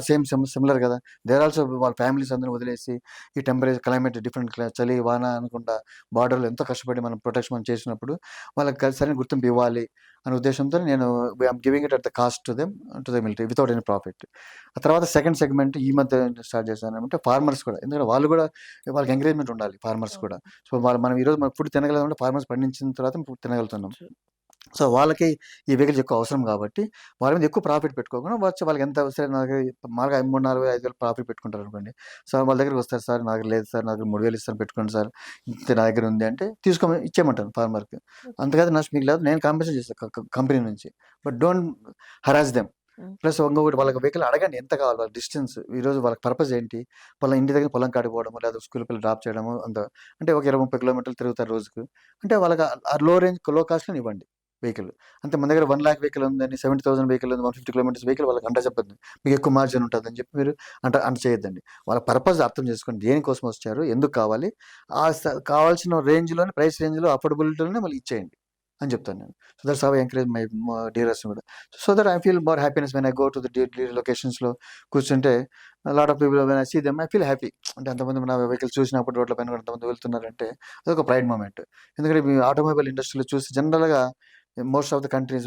సిమిలర్ కదా! దే ఆర్ ఆల్సో వాళ్ళ ఫ్యామిలీస్ అందరిని వదిలేసి ఈ క్లైమేట్ డిఫరెంట్ చలి, వాన అనుకుంటా బార్డర్‌లో ఎంతో కష్టపడి మనం ప్రొటెక్షన్ మనం చేసినప్పుడు వాళ్ళకి సరైన గుర్తింపు ఇవ్వాలి అనే ఉద్దేశంతో నేను I'm giving it at the cost to the military without any profit. ఆ తర్వాత సెకండ్ సెగ్మెంట్ ఈ మధ్య స్టార్ట్ చేశానంటే ఫార్మర్స్ కూడా. ఎందుకంటే వాళ్ళు కూడా వాళ్ళకి ఎంకరేజ్‌మెంట్ ఉండాలి ఫార్మర్స్ కూడా. సో, మనం ఈరోజు ఫుడ్ తినగలమంటే ఫార్మర్స్ పండించిన తర్వాత ఫుడ్ తినగలుగుతున్నాం. సో, వాళ్ళకి ఈ వెహికల్స్ ఎక్కువ అవసరం కాబట్టి, వాళ్ళ మీద ఎక్కువ ప్రాఫిట్ పెట్టుకోకుండా వాళ్ళకి ఎంత సరే నా దగ్గర మాములుగా 3, 4, 5,000 ప్రాఫిట్ పెట్టుకుంటారనుకోండి. సో, వాళ్ళ దగ్గరికి వస్తారు సార్ నా దగ్గర లేదు సార్ నా దగ్గర 3,000 ఇస్తాను పెట్టుకోండి సార్. ఇంత నా దగ్గర ఉంది అంటే ఇచ్చేయమంటాను ఫార్మర్‌కి. అంతకైతే నష్టం మీకు లేదు. నేను కాంపెన్సేట్ చేస్తా కంపెనీ నుంచి. But don't harass them. Plus ఇంకొకటి వాళ్ళకి వెహికల్ అడగండి ఎంత కావాలి వాళ్ళ డిస్టెన్స్. ఈరోజు వాళ్ళ పర్పస్ ఏంటి? వాళ్ళ ఇంటి దగ్గర పొలం కాడికి పోవడమో, లేదా స్కూల్ పిల్లలు డ్రాప్ చేయడమో అంటే ఒక 20, 30 కిలోమీటర్లు తిరుగుతారు రోజుకు. అంటే వాళ్ళకి ఆ లో కాస్ట్‌లోనే ఇవ్వండి వెహికల్. అంతే మన దగ్గర 1,00,000 వెహికల్ ఉందని 70,000 వెహికల్ ఉంది. 150 కిలోమీటర్స్ వెహికల్ వాళ్ళకి చెప్పొద్దు. మీకు ఎక్కువ మార్జిన్ ఉంటదని చెప్పి మీరు అంత చేయొద్దండి. వాళ్ళ పర్పస్ అర్థం చేసుకోండి. దేనికోసం వచ్చారు? ఎందుకు కావాలి? కావాల్సిన రేంజ్‌లోనే ప్రైస్ రేంజ్‌లో అఫోర్డబిలిటీలోనే మళ్ళీ ఇచ్చేయండి అని చెప్తాను నేను. So, that's how I encourage my డీలర్స్‌ని కూడా. So that I feel more happiness when I go to the dealer లొకేషన్స్‌లో కూర్చుంటే lot of people when I see them I feel happy. అంటే అంతమంది నా వెహికల్ చూసినప్పుడు రోడ్ల పైన కూడా ఎంతమంది వెళ్తున్నారంటే అదొక ప్రైడ్ మూమెంట్. ఎందుకంటే మీ ఆటోమొబైల్ ఇండస్ట్రీలో చూసి జనరల్‌గా most of the countries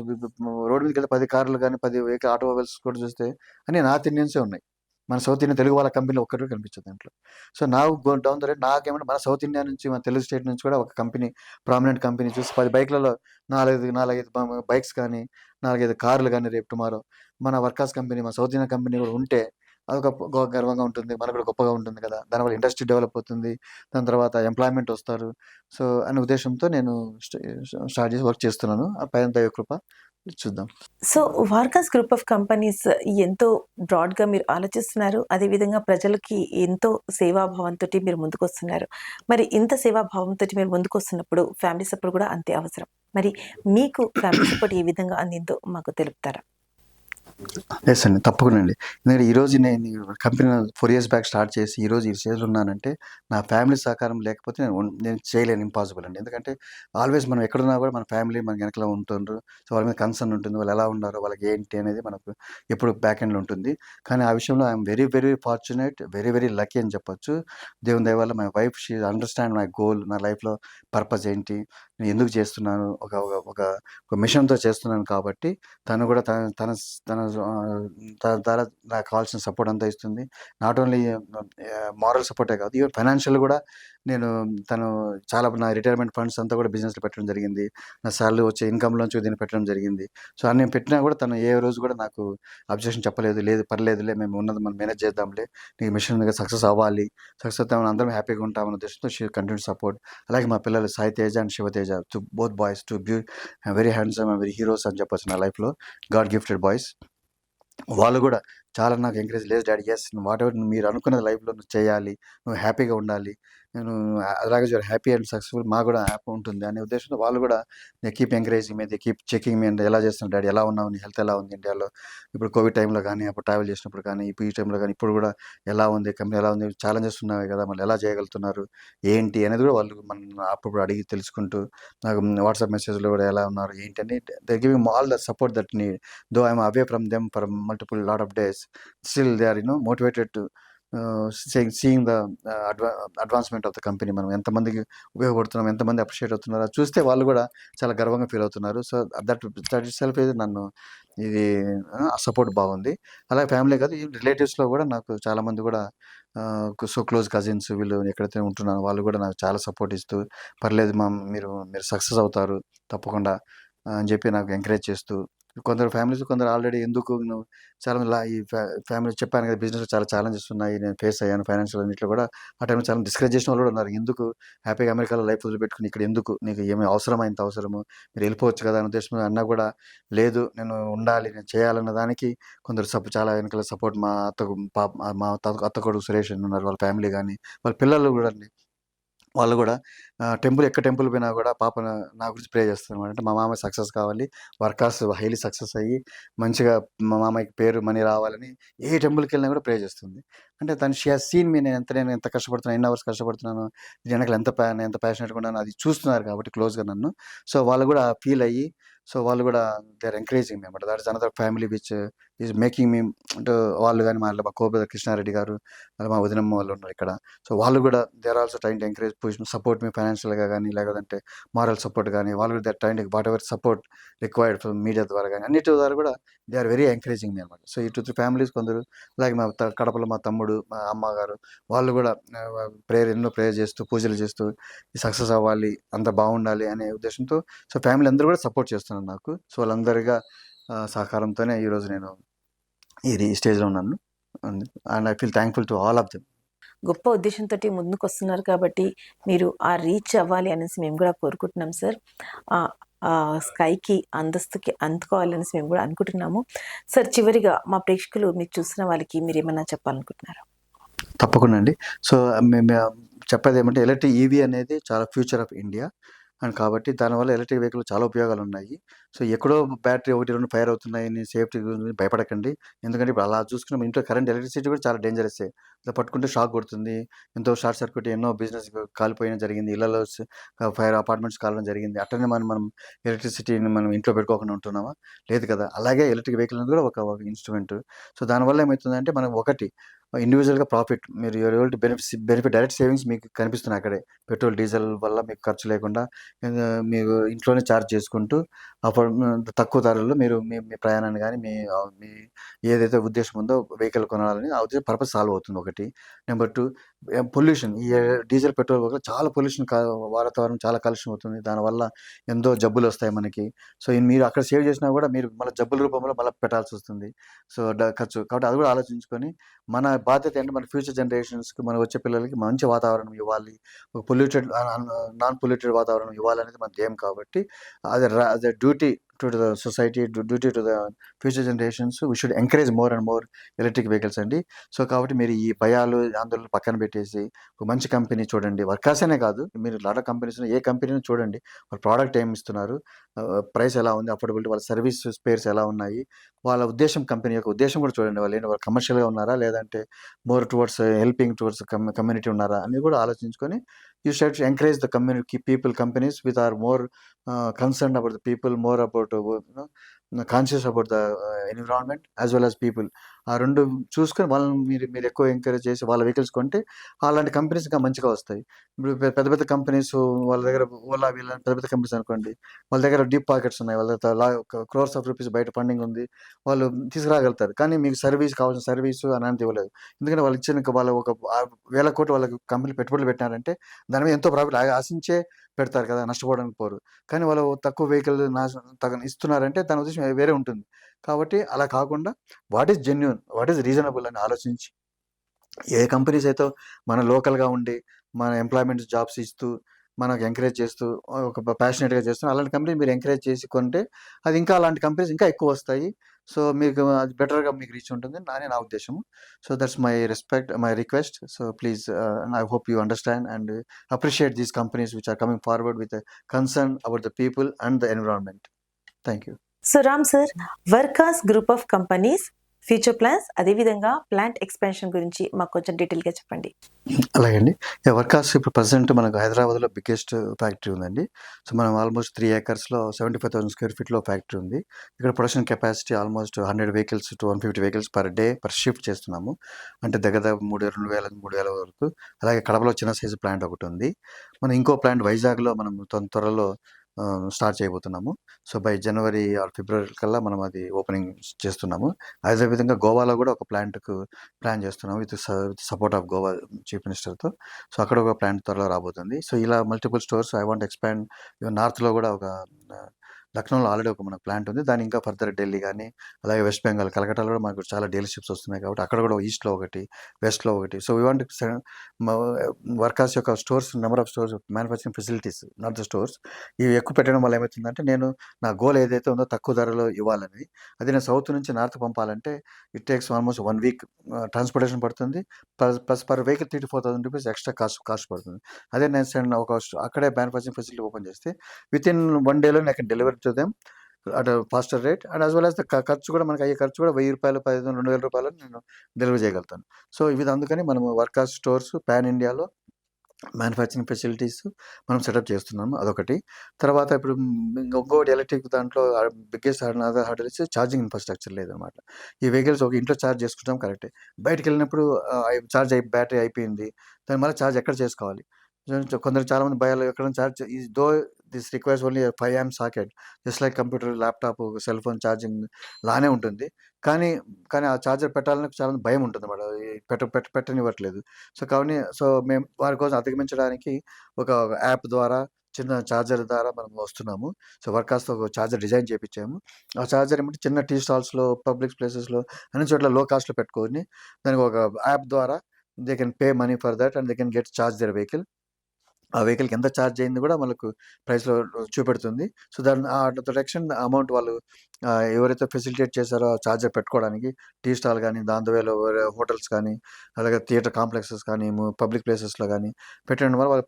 road మీదకెళ్తే 10 కార్లు గాని, 10 ఆటోమొబైల్స్ కూడా చూస్తే అన్నీ నార్త్ ఇండియన్సే ఉన్నాయి. మన సౌత్ ఇండియన్ తెలుగు వాళ్ళ కంపెనీలో ఒక్కటి కూడా కనిపించదు దాంట్లో. So, now down the road నాకేమంటే మన సౌత్ ఇండియా నుంచి మన తెలుగు స్టేట్ నుంచి కూడా ఒక కంపెనీ ప్రామినెంట్ కంపెనీ చూసి 10 బైక్‌లలో 4, 5 బైక్స్ కానీ, 4, 5 కార్లు గాని రేపు టుమారో మన వర్కాస్ కంపెనీ, మన సౌత్ ఇండియన్ కంపెనీ కూడా ఉంటే అదొక గర్వంగా ఉంటుంది. మనకు కూడా గొప్పగా ఉంటుంది కదా! దానివల్ల ఇండస్ట్రీ డెవలప్ అవుతుంది. దాని తర్వాత ఎంప్లాయ్‌మెంట్ వస్తారు. సో, అనే ఉద్దేశ్యంతో నేను స్టార్ట్ చేసి వర్క్ చేస్తున్నాను. ఆ పైన దైవ కృప చూద్దాం. సో, వార్కాస్ గ్రూప్ ఆఫ్ కంపెనీస్ ఎంతో బ్రాడ్‌గా మీరు ఆలోచిస్తున్నారు. అదేవిధంగా ప్రజలకి ఎంతో సేవాభావంతోటి మీరు ముందుకొస్తున్నారు. మరి ఇంత సేవాభావంతోటి మీరు ముందుకొస్తున్నప్పుడు ఫ్యామిలీ సపోర్ట్ కూడా అంతే అవసరం. మరి మీకు ఫ్యామిలీ సపోర్ట్ ఏ విధంగా అందిందో మాకు తెలుపుతారా? ఎస్ అండి. తప్పకుండా అండి. ఎందుకంటే ఈరోజు నేను కంపెనీ 4 ఇయర్స్ బ్యాక్ స్టార్ట్ చేసి ఈరోజు ఈ స్టేజ్‌లో ఉన్నానంటే నా ఫ్యామిలీ సహకారం లేకపోతే నేను చేయలేను, ఇంపాసిబుల్ అండి. ఎందుకంటే ఆల్వేస్ మనం ఎక్కడున్నా కూడా మన ఫ్యామిలీ మన వెనకాల ఉంటుండ్రు. సో, వాళ్ళ మీద కన్సర్న్ ఉంటుంది. వాళ్ళు ఎలా ఉన్నారు, వాళ్ళకి ఏంటి అనేది మనకు ఎప్పుడు బ్యాక్ ఎండ్‌లో ఉంటుంది. కానీ ఆ విషయంలో I'm very, very fortunate, very, very lucky అని చెప్పొచ్చు. దేవుని దయ వల్ల my wife she understand my goal. నా లైఫ్‌లో పర్పస్ ఏంటి? నేను ఎందుకు చేస్తున్నాను? ఒక ఒక ఒక ఒక మిషన్‌తో చేస్తున్నాను కాబట్టి తను కూడా తన తన తన తన ద్వారా నాకు కావాల్సిన సపోర్ట్ అంతా ఇస్తుంది. నాట్ ఓన్లీ మారల్ సపోర్టే కాదు, ఈవెన్ ఫైనాన్షియల్ కూడా నేను తను చాలా నా రిటైర్మెంట్ ఫండ్స్ అంతా కూడా బిజినెస్‌లో పెట్టడం జరిగింది. నా సాలరీ వచ్చే ఇన్‌కమ్‌లోంచి దీన్ని పెట్టడం జరిగింది. సో, అన్ని పెట్టినా కూడా తను ఏ రోజు కూడా నాకు అబ్జెక్షన్ చెప్పలేదు. లేదు పర్లేదులే, మేము ఉన్నది మనం మేనేజ్ చేద్దాంలే. నీ మిషన్ సక్సెస్ అవ్వాలి. సక్సెస్ అవుతే మనం అందరం హ్యాపీగా ఉంటామన్న ఉద్దేశంతో షీ కంటిన్యూ సపోర్ట్. అలాగే మా పిల్లలు Sai Teja and Shiva Teja, both boys, very handsome and very heroes అని చెప్పొచ్చు నా లైఫ్‌లో. God gifted boys. వాళ్ళు గూడా చాలా నాకు ఎంకరేజ్, లేదు డాడీ, యెస్, వాటెవర్ మీరు అనుకున్నది లైఫ్‌లో నువ్వు చేయాలి. నువ్వు హ్యాపీగా ఉండాలి. నేను అలాగే యూఆర్ హ్యాపీ అండ్ సక్సెస్‌ఫుల్, మాకు గూడా హ్యాపీ ఉంటుంది అనే ఉద్దేశంతో వాళ్ళు గూడా they keep encouraging me, they keep checking me and ఎలా చేస్తున్నావు డాడీ? ఎలా ఉన్నావు? నీ హెల్త్ ఎలా ఉంది ఇండియాలో? ఇప్పుడు కోవిడ్ టైంలో గానీ, అప్పుడు ట్రావెల్ చేసినప్పుడు కానీ, ఇప్పుడు ఈ టైంలో గానీ, ఇప్పుడు గూడా ఎలా ఉంది? కంపెనీ ఎలా ఉంది? ఛాలెంజెస్ ఉన్నాయి గదా! మళ్ళీ ఎలా చేయగలుగుతున్నారు? ఏంటి? అనేది గూడా వాళ్ళు అప్పుడప్పుడు అడిగి తెలుసుకుంటూ నాకు వాట్సాప్ మెసేజ్‌లో గూడా ఎలా ఉన్నారు? ఏంటి అని they giving all the support that need. Though I'm away from them for multiple lot of days, still they are motivated to seeing the advancement of the company. మనం ఎంతమందికి ఉపయోగపడుతున్నాం, ఎంతమంది అప్రిషియేట్ అవుతున్నారో అది చూస్తే వాళ్ళు గూడా చాలా గర్వంగా ఫీల్ అవుతున్నారు. సో, దట్ దట్ ఇట్‌సెల్ఫ్ ఇది నన్ను ఇది సపోర్ట్ బాగుంది. అలాగే ఫ్యామిలీ కాదు, ఈ రిలేటివ్స్‌లో గూడా నాకు చాలామంది గూడా సో క్లోజ్ కజిన్స్ వీళ్ళు ఎక్కడైతే ఉంటున్నానో వాళ్ళు గూడా నాకు చాలా సపోర్ట్ ఇస్తూ, పర్లేదు మీరు సక్సెస్ అవుతారు తప్పకుండా అని చెప్పి నాకు ఎంకరేజ్ చేస్తూ, కొందరు ఫ్యామిలీస్ కొందరు ఆల్రెడీ ఎందుకు నువ్వు చాలా మంది ఈ ఫ్యామిలీ చెప్పాను కదా, బిజినెస్‌లో చాలా ఛాలెంజెస్ ఉన్నాయి. నేను ఫేస్ అయ్యాను ఫైనాన్షియల్ అన్నిట్లో కూడా. ఆ టైంలో చాలా డిస్కరేజ్ చేసిన వాళ్ళు కూడా ఉన్నారు. ఎందుకు హ్యాపీగా అమెరికాలో లైఫ్ వదిలిపెట్టుకొని ఇక్కడ ఎందుకు? నీకు ఏమి అవసరమా ఇంత అవసరము? మీరు వెళ్ళిపోవచ్చు కదా అనే ఉద్దేశంలో అన్నా కూడా, లేదు నేను ఉండాలి, నేను చేయాలన్న దానికి కొందరు చాలా వెనకాల సపోర్ట్. మా అత్తకు పాప మా అత్త కొడుకు సురేష్ అని ఉన్నారు. వాళ్ళ ఫ్యామిలీ గానీ, వాళ్ళ పిల్లలు కూడా అండి. వాళ్ళు గూడా టెంపుల్ పోయినా గూడా పాప నా గురించి ప్రే చేస్తారనమాట. అంటే మా మామయ్య సక్సెస్ కావాలి. వర్కర్స్ హైలీ సక్సెస్ అయ్యి మంచిగా మా మామయ్యకి పేరు, మనీ రావాలని ఏ టెంపుల్‌కెళ్ళినా గూడా ప్రే చేస్తుంది. అంటే తను షీ హాస్ సీన్ మీ, నేను ఎంత కష్టపడుతున్నాను, ఎన్ని అవర్స్ కష్టపడుతున్నాను, దీని వెనకాల నేను ఎంత ప్యాషనేట్‌గా ఉన్నానో అది చూస్తున్నారు కాబట్టి క్లోజ్‌గా నన్ను. సో, వాళ్ళు గూడా ఫీల్ అయ్యి, సో, వాళ్ళు గూడా దే ఆర్ ఎంకరేజింగ్ మీ అన్నమాట. That is another family which is making me, అంటే వాళ్ళు గాని మా కో బ్రదర్ కృష్ణారెడ్డి గారు, మా వదినమ్మ వాళ్ళు ఉన్నారు ఇక్కడ. సో, వాళ్ళు గూడా they are also trying to encourage, support me ఫైనాన్షియల్‌గా గానీ, లేకపోతే మారల్ సపోర్ట్ గానీ, వాళ్ళు కూడా they are trying to whatever support required from media ద్వారా గానీ, అన్నిటి ద్వారా కూడా they are very encouraging me అన్నమాట. సో, ఈ 2, 3 ఫ్యామిలీస్ కొందరు, అలాగే మా కడపలో మా తమ్ముడు, మా అమ్మగారు, వాళ్ళు గూడా ఎన్నో ప్రేయర్ చేస్తూ, పూజలు చేస్తూ సక్సెస్ అవ్వాలి, అంతా బాగుండాలి అనే ఉద్దేశంతో, సో, ఫ్యామిలీ అందరూ కూడా సపోర్ట్ చేస్తున్నారు నాకు. సో, వాళ్ళందరిగా సహకారంతోనే ఈరోజు నేను ఈ స్టేజ్‌లో ఉన్నాను. And I feel thankful to all of them. గొప్ప ఉద్దేశంతోటి ముందుకొస్తున్నారు కాబట్టి, మీరు ఆ రీచ్ అవ్వాలి అనేసి మేము గూడా కోరుకుంటున్నాం సార్. స్కైకి, అంతస్తుకి అందుకోవాలనేసి మేము గూడా అనుకుంటున్నాము. సార్, చివరిగా మా ప్రేక్షకులు మీకు చూస్తున్న వాళ్ళకి మీరేమన్నా చెప్పాలనుకుంటున్నారా? తప్పకుండా అండి. సో, మేము చెప్పేదేమంటే, ఎలక్ట్రిక్ ఈవీ అనేది చాలా ఫ్యూచర్ ఆఫ్ ఇండియా. అండ్ కాబట్టి దానివల్ల ఎలక్ట్రిక్ వెహికల్ చాలా ఉపయోగాలున్నాయి. సో, ఎక్కడో బ్యాటరీ 1, 2 ఫైర్ అవుతున్నాయని సేఫ్టీ గురించి భయపడకండి. ఎందుకంటే ఇప్పుడు అలా చూసుకున్న మీ ఇంట్లో కరెంట్ ఎలక్ట్రిసిటీ కూడా చాలా డేంజరస్సే. ఇలా పట్టుకుంటే షాక్ కొడుతుంది. ఎంతో షార్ట్ సర్క్యూట్, ఎన్నో బిజినెస్ కాలిపోయడం జరిగింది. ఇళ్లలో ఫైర్, అపార్ట్మెంట్స్ కాలడం జరిగింది. అట్లనే మనం ఎలక్ట్రిసిటీని మనం ఇంట్లో పెట్టుకోకుండా ఉంటున్నామా? లేదు కదా! అలాగే ఎలక్ట్రిక్ వెహికల్ అనేది కూడా ఒక ఇన్‌స్ట్రుమెంట్. సో, దానివల్ల ఏమైతుందంటే మనం ఒకటి ఇండివిడ్యువల్‌గా ప్రాఫిట్, మీరు you are able to benefit, direct savings మీకు కనిపిస్తున్నాయి అక్కడే. పెట్రోల్, డీజిల్ వల్ల మీకు ఖర్చు లేకుండా మీరు ఇంట్లోనే చార్జ్ చేసుకుంటూ అప్పుడు తక్కువ ధరల్లో మీరు మీ మీ ప్రయాణాన్ని గానీ, మీ ఏదైతే ఉద్దేశ్యం ఉందో వెహికల్ కొనాలని ఆ ఉద్దేశం పర్పస్ సాల్వ్ అవుతుంది ఒకటి. నెంబర్ 2, పొల్యూషన్, ఈ డీజిల్, పెట్రోల్ వల్ల చాలా పొల్యూషన్, వాతావరణం చాలా కాలుష్యం అవుతుంది. దానివల్ల ఎంతో జబ్బులొస్తాయి మనకి. సో, మీరు అక్కడ సేవ్ చేసినా గూడా మీరు మళ్ళా జబ్బుల రూపంలో మళ్ళా పెట్టాల్సొస్తుంది. సో, ఖర్చు. కాబట్టి అది గూడా ఆలోచించుకొని, మన బాధ్యత ఏంటి, మన ఫ్యూచర్ జనరేషన్స్‌కి, మన వచ్చే పిల్లలకి మంచి వాతావరణం ఇవ్వాలి. పొల్యూటెడ్ నాన్ పొల్యూటెడ్ వాతావరణం ఇవ్వాలనేది మన ధ్యేయం కాబట్టి, అది duty to the society, duty to the future generations we should encourage more and more electric vehicles అండి. సో కాబట్టి మీరు ఈ భయాలు, ఆందోళనలు పక్కన పెట్టేసి ఒక మంచి కంపెనీ చూడండి. వర్కాస్ అనే కాదు, మీరు లాట్ ఆఫ్ కంపెనీస్‌లో ఏ కంపెనీని చూడండి. వాళ్ళ ప్రొడక్ట్ ఏమి ఇస్తున్నారు, ప్రైస్ ఎలా ఉంది, అఫోర్డబిలిటీ, వాళ్ళ సర్వీస్ స్పేర్స్ ఎలా ఉన్నాయి, వాళ్ళ ఉద్దేశ్యం, కంపెనీ యొక్క ఉద్దేశ్యం కూడా చూడండి. వాళ్ళు కమర్షియల్‌గా ఉన్నారా, లేదంటే more towards helping towards community ఉన్నారా అనేది కూడా ఆలోచించుకొని you should encourage the community people, companies with are more concerned about the people, more about conscious about the environment as well as people. ఆ 2 చూసుకొని వాళ్ళని మీరు ఎక్కువ ఎంకరేజ్ చేసి వాళ్ళ వెహికల్స్ కొంటే అలాంటి కంపెనీస్ ఇంకా మంచిగా వస్తాయి. ఇప్పుడు పెద్ద పెద్ద కంపెనీస్ వాళ్ళ దగ్గర ఓలా వీళ్ళ పెద్ద పెద్ద కంపెనీస్ అనుకోండి, వాళ్ళ దగ్గర డీప్ పాకెట్స్ ఉన్నాయి. వాళ్ళ దగ్గర క్రోర్స్ ఆఫ్ రూపీస్ బయట ఫండింగ్ ఉంది. వాళ్ళు తీసుకురాగలుగుతారు. కానీ మీకు సర్వీస్ కావాల్సిన సర్వీసు అలాంటిది ఇవ్వలేదు. ఎందుకంటే వాళ్ళు ఇచ్చిన వాళ్ళు ఒక వేల కోట్లు వాళ్ళకి కంపెనీ పెట్టుబడులు పెట్టినారంటే దాని మీద ఎంతో ప్రాఫిట్ ఆశించే పెడతారు కదా, నష్టపోవడానికి పోరు. కానీ వాళ్ళు తక్కువ వెహికల్ ఇస్తున్నారంటే దాని ఉద్దేశం వేరే ఉంటుంది. కాబట్టి అలా కాకుండా what is genuine, what is reasonable అని ఆలోచించి ఏ కంపెనీస్ అయితే మన లోకల్‌గా ఉండి, మన ఎంప్లాయ్‌మెంట్ జాబ్స్ ఇస్తూ, మనకు ఎంకరేజ్ చేస్తూ, ఒక ప్యాషనేట్‌గా చేస్తున్నారు. అలాంటి కంపెనీ మీరు ఎంకరేజ్ చేసి కొంటే, అది ఇంకా అలాంటి కంపెనీస్ ఇంకా ఎక్కువొస్తాయి. సో, మీకు అది బెటర్‌గా మీకు రీచ్ ఉంటుంది అని నా ఉద్దేశము. So, that's my request. So, please I hope you understand and appreciate these companies which are coming forward with concern about the people and the environment. Thank you. So Ram sir, వర్కాస్ group of companies future plans, అదేవిధంగా plant expansion గురించి మాకు కొంచెం డీటెయిల్గా చెప్పండి. అలాగే అండి. వర్కాస్ ఇప్పుడు ప్రెజెంట్ మనకు హైదరాబాద్‌లో బిగ్గెస్ట్ ఫ్యాక్టరీ ఉందండి. సో, మనం ఆల్మోస్ట్ 3 ఏకర్స్‌లో 75,000 స్క్వేర్ ఫీట్‌లో ఫ్యాక్టరీ ఉంది. ఇక్కడ production capacity almost 100 vehicles to 150 vehicles per day per shift చేస్తున్నాము. అంటే దగ్గర దగ్గర 2,000 వరకు. అలాగే కడపలో చిన్న సైజు ప్లాంట్ ఒకటుంది. మనం ఇంకో ప్లాంట్ వైజాగ్‌లో మనం త్వరలో స్టార్ట్ చేయబోతున్నాము. సో, బై జనవరి ఆర్ ఫిబ్రవరి కల్లా మనం అది ఓపెనింగ్ చేస్తున్నాము. అదే విధంగా గోవాలో కూడా ఒక ప్లాంట్‌కు ప్లాన్ చేస్తున్నాం with support of Goa chief మినిస్టర్‌తో. సో, అక్కడ ఒక ప్లాంట్ త్వరలో రాబోతుంది. సో, ఇలా multiple stores I want expand. Even నార్త్‌లో కూడా ఒక లక్నోలో ఆల్రెడీ ఒక మనకు ప్లాంట్ ఉంది. దాన్ని ఇంకా ఫర్దర్ ఢిల్లీ గానీ, అలాగే వెస్ట్ బెంగాల్, కలకట్టాలో కూడా మనకు చాలా డీలర్‌షిప్స్ వస్తున్నాయి కాబట్టి అక్కడ కూడా ఈస్ట్‌లో ఒకటి, వెస్ట్‌లో ఒకటి. సో, వి వాంట్ వర్కర్స్ యొక్క stores, number of stores, manufacturing facilities, not the stores, ఇవి ఎక్కువ పెట్టడం వల్ల ఏమవుతుందంటే, నా గోల్ ఏదైతే ఉందో తక్కువ ధరలో ఇవ్వాలని. అది నేను సౌత్ నుంచి నార్త్ పంపాలంటే it takes almost 1 week transportation పడుతుంది. Plus per vehicle 3,000 to 4,000 rupees extra cost పడుతుంది. అదే నేను అక్కడే మ్యానుఫ్యాక్చరింగ్ ఫెసిలిటీ ఓపెన్ చేస్తే వితిన్ 1 డేలో I can deliver to them at faster rate and as well as the ఖర్చు కూడా మనకు అయ్యే ఖర్చు కూడా రూ. 1,000, 1500, రూ. 2,000 నేను డెలివరీ చేయగలుగుతాను. సో, ఇది అందుకని మనము వర్కాస్ స్టోర్స్ పాన్ ఇండియాలో మ్యానుఫ్యాక్చరింగ్ ఫెసిలిటీస్ మనం సెటప్ చేస్తున్నాము. అదొకటి. తర్వాత ఇప్పుడు ఇంకోటి ఎలక్ట్రిక్ దాంట్లో biggest other hurdle is charging infrastructure లేదనమాట. ఈ వెహికల్స్ ఒక ఇంట్లో ఛార్జ్ చేసుకుంటాం కరెక్టే. బయటికెళ్ళినప్పుడు బ్యాటరీ అయిపోయింది. దాన్ని మళ్ళీ ఛార్జ్ ఎక్కడ చేసుకోవాలి? కొందరు చాలామంది భయాలు ఎక్కడైనా this requires only 5 amp socket just like computer, laptop, cell phone charging లానే ఉంటుంది. కానీ, ఆ ఛార్జర్ పెట్టాలని చాలా భయం ఉంటుందన్నమాట. పెట్టనివ్వట్లేదు. మేము వారి కోసం అధిగమించడానికి ఒక యాప్ ద్వారా, చిన్న ఛార్జర్ ద్వారా మనం వస్తున్నాము. సో, వర్కాస్‌తో ఒక ఛార్జర్ డిజైన్ చేపిచ్చాము. ఆ ఛార్జర్ ఏమంటే చిన్న టీ స్టాల్స్‌లో, పబ్లిక్ ప్లేసెస్‌లో అన్ని చోట్ల లో కాస్ట్‌లో పెట్టుకొని దానికి ఒక యాప్ ద్వారా they can pay money for that and they can charge their vehicle. ఆ వెహికల్‌కి ఎంత చార్జ్ అయింది కూడా మనకు ప్రైస్‌లో చూపెడుతుంది. సో, డైరెక్షన్ అమౌంట్ వాళ్ళు ఎవరైతే ఫెసిలిటేట్ చేశారో ఆ చార్జర్ పెట్టుకోవడానికి టీ స్టాల్ గానీ, దాంతో వేరే హోటల్స్ కానీ, అలాగే థియేటర్ కాంప్లెక్సెస్ కానీ, పబ్లిక్ ప్లేసెస్‌లో గానీ పెట్టడం వల్ల వాళ్ళు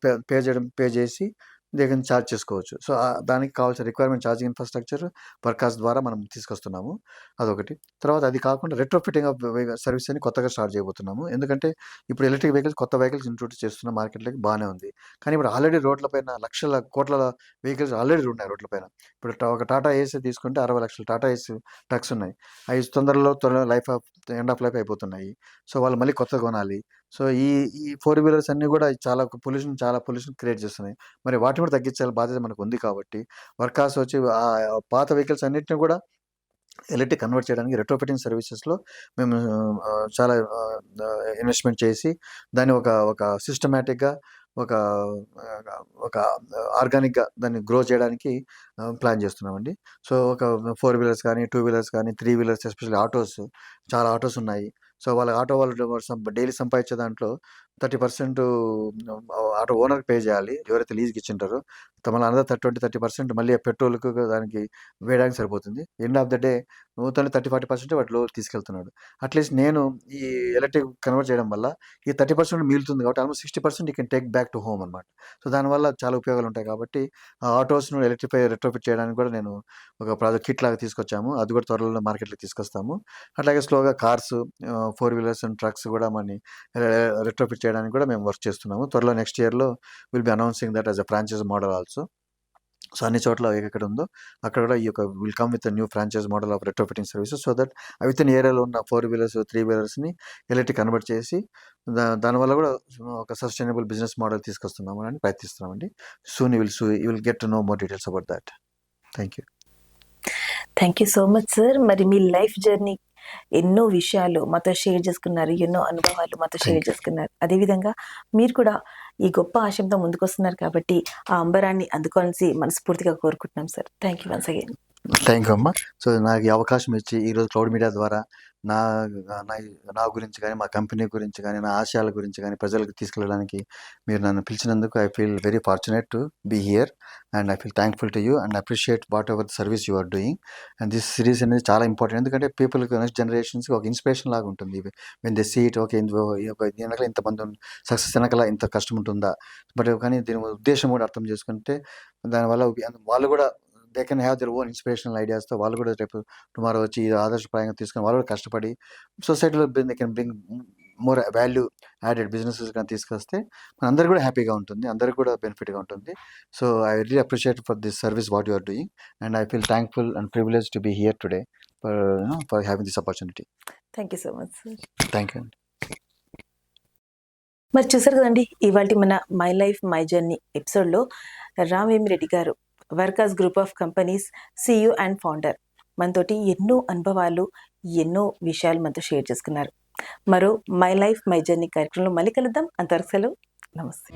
పే చేసి దే కెన్ చార్జ్ చేసుకోవచ్చు. సో, దానికి కావాల్సిన రిక్వైర్మెంట్ ఛార్జింగ్ ఇన్‌ఫ్రాస్ట్రక్చర్ వర్కాస్ ద్వారా మనం తీసుకొస్తున్నాము. అదొకటి. తర్వాత అది కాకుండా రెట్రోఫిట్టింగ్ ఆఫ్ సర్వీస్ అని కొత్తగా స్టార్ట్ చేయబోతున్నాము. ఎందుకంటే ఇప్పుడు ఎలక్ట్రిక్ వెహికల్స్, కొత్త వెహికల్స్ ఇంట్రొడ్యూస్ చేస్తున్న మార్కెట్‌లోకి బానే ఉంది. కానీ ఇప్పుడు ఆల్రెడీ రోడ్ల పైన లక్షల, కోట్ల వెహికల్స్ ఆల్రెడీ ఉన్నాయి రోడ్ల పైన. ఇప్పుడు ఒక టాటా ఏసీ తీసుకుంటే 60,00,000 టాటా ఏసీ ట్రక్స్ ఉన్నాయి. అవి త్వరలో ఎండ్ ఆఫ్ లైఫ్ అయిపోతున్నాయి. సో, వాళ్ళు మళ్ళీ కొత్తవి కొనాలి. సో, ఈ ఈ 4 వీలర్స్ అన్నీ కూడా చాలా పొల్యూషన్ క్రియేట్ చేస్తున్నాయి. మరి వాటిని కూడా తగ్గించాలి బాధ్యత మనకుంది కాబట్టి వర్కాస్ వచ్చి పాత వెహికల్స్ అన్నిటిని కూడా ఎలక్ట్రిక్ కన్వర్ట్ చేయడానికి రెట్రోఫిట్టింగ్ సర్వీసెస్‌లో మేము చాలా ఇన్వెస్ట్‌మెంట్ చేసి దాన్ని ఒక సిస్టమాటిక్‌గా, ఒక ఒక ఆర్గానిక్‌గా దాన్ని గ్రో చేయడానికి ప్లాన్ చేస్తున్నామండి. సో, ఒక 4 వీలర్స్ కానీ, 2 వీలర్స్ కానీ, 3 వీలర్స్, ఎస్పెషల్లీ చాలా ఆటోస్ ఉన్నాయి. సో, వాళ్ళ ఆటో వాళ్ళు డైలీ సంపాదించే దాంట్లో 30% ఆటో ఓనర్‌కి పే చేయాలి. ఎవరైతే లీజ్‌కి ఇచ్చింటారో. మళ్ళీ అనదర్ 30% మళ్ళీ ఆ పెట్రోల్‌కు దానికి వేయడానికి సరిపోతుంది. End of the day only 30-40% వాడు లోడ్ తీసుకెళ్తున్నాడు. అట్‌లీస్ట్ నేను ఈ ఎలక్ట్రిక్ కన్వర్ట్ చేయడం వల్ల ఈ 30% మిగులుతుంది కాబట్టి almost 60% you can take back to home అనమాట. సో, దానివల్ల చాలా ఉపయోగాలు ఉంటాయి కాబట్టి ఆ ఆటోస్‌ను రెట్రోఫిట్ చేయడానికి కూడా నేను ఒక ప్రాజెక్ట్ కిట్ లాగా తీసుకొచ్చాము. అది కూడా త్వరలో మార్కెట్‌లోకి తీసుకొస్తాము. అట్లాగే స్లోగా కార్స్, 4 వీలర్స్ అండ్ ట్రక్స్ కూడా రెట్రోఫిట్ చేయడానికి కూడా మేము వర్క్ చేస్తున్నాము. త్వరలో నెక్స్ట్ ఇయర్‌లో will be announcing that as a franchise model also. So, అన్ని చోట్ల ఎక్కడ ఉందో అక్కడ కూడా ఈ యొక్క will come with new franchise model of retrofitting services so that with in ఏరియాలో ఉన్న 4 వీలర్స్, 3 వీలర్స్‌ని ఎలక్ట్రిక్ కన్వర్ట్ చేసి దానివల్ల కూడా ఒక సస్టైనబుల్ బిజినెస్ మోడల్ తీసుకొస్తున్నామని ప్రయత్నిస్తున్నామండి. Soon you will get to know more details about that. Thank you. Thank you so much sir. మరి మీ లైఫ్ జర్నీ ఎన్నో విషయాలు మాతో షేర్ చేసుకున్నారు. ఎన్నో అనుభవాలు మాతో షేర్ థ్యాంక్ యూ. చేసుకున్నారు. అదేవిధంగా మీరు కూడా ఈ గొప్ప ఆశయంతో ముందుకొస్తున్నారు కాబట్టి ఆ అంబరాన్ని అందుకోవాల్సి మనస్ఫూర్తిగా కోరుకుంటున్నాం sir. Thank you once again. Thank you అమ్మా. సో, నాకు ఈ అవకాశం ఇచ్చి ఈరోజు క్లౌడ్ మీడియా ద్వారా నా నా నా గురించి కానీ, మా కంపెనీ గురించి కానీ, నా ఆశయాల గురించి కానీ ప్రజలకు తీసుకెళ్ళడానికి మీరు నన్ను పిలిచినందుకు I feel very fortunate to be here and I feel thankful to you and appreciate whatever the service you are doing. And this series అనేది చాలా ఇంపార్టెంట్. ఎందుకంటే పీపుల్కి నెక్స్ట్ జనరేషన్స్కి ఒక ఇన్స్పిరేషన్ లాగా ఉంటుంది. When they see it okay దీని వెనకాల ఇంతమంది సక్సెస్ వెనకాల ఇంత కష్టం ఉంటుందా, బట్ కానీ దీని ఉద్దేశం కూడా అర్థం చేసుకుంటే దానివల్ల వాళ్ళు కూడా they can have their own inspirational ఐడియాస్తో వాళ్ళు కూడా రేపు టుమారో వచ్చి ఇది ఆదర్శప్రాయంగా తీసుకొని వాళ్ళు కూడా కష్టపడి సొసైటీలో they can bring more value added businesses కానీ తీసుకొస్తే మన అందరికీ కూడా హ్యాపీగా ఉంటుంది, అందరికీ కూడా బెనిఫిట్గా ఉంటుంది. So I really appreciate for this service what you are doing and I feel thankful and privilege to be here today for having this opportunity. Thank you so much sir. Thank you. మరి చూసారు కదండి, ఇవాళ మన my life my journey ఎపిసోడ్లో రామవేమిరెడ్డి గారు వర్కాస్ group of companies CEO and founder మనతోటి ఎన్నో అనుభవాలు, ఎన్నో విషయాలు మనతో షేర్ చేసుకున్నారు. మరో మై లైఫ్ మై జర్నీ కార్యక్రమంలో మళ్ళీ కలుద్దాం. అంతవరకు సెలవు. నమస్తే.